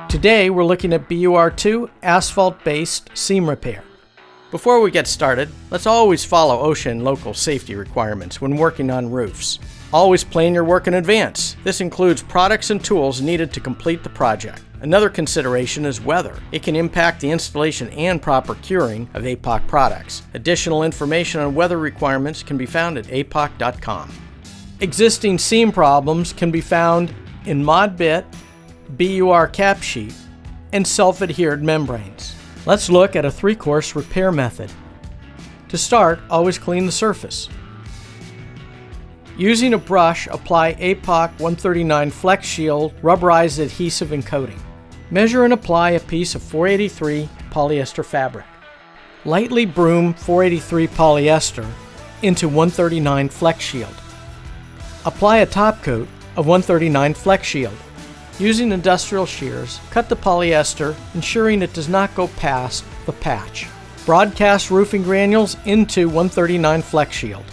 Today we're looking at BUR2 asphalt-based seam repair. Before we get started, let's always follow OSHA and local safety requirements when working on roofs. Always plan your work in advance. This includes products and tools needed to complete the project. Another consideration is weather. It can impact the installation and proper curing of APOC products. Additional information on weather requirements can be found at apoc.com. Existing seam problems can be found in mod bit, BUR cap sheet, and self-adhered membranes. Let's look at a 3-course repair method. To start, always clean the surface. Using a brush, apply APOC 139 Flex Shield rubberized adhesive and coating. Measure and apply a piece of 483 polyester fabric. Lightly broom 483 polyester into 139 Flex Shield. Apply a top coat of 139 Flex Shield. Using industrial shears, cut the polyester, ensuring it does not go past the patch. Broadcast roofing granules into 139 Flex Shield.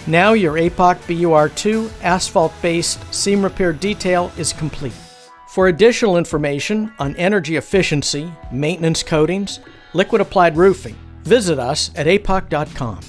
Now your APOC BUR2 asphalt-based seam repair detail is complete. For additional information on energy efficiency, maintenance coatings, liquid applied roofing, visit us at apoc.com.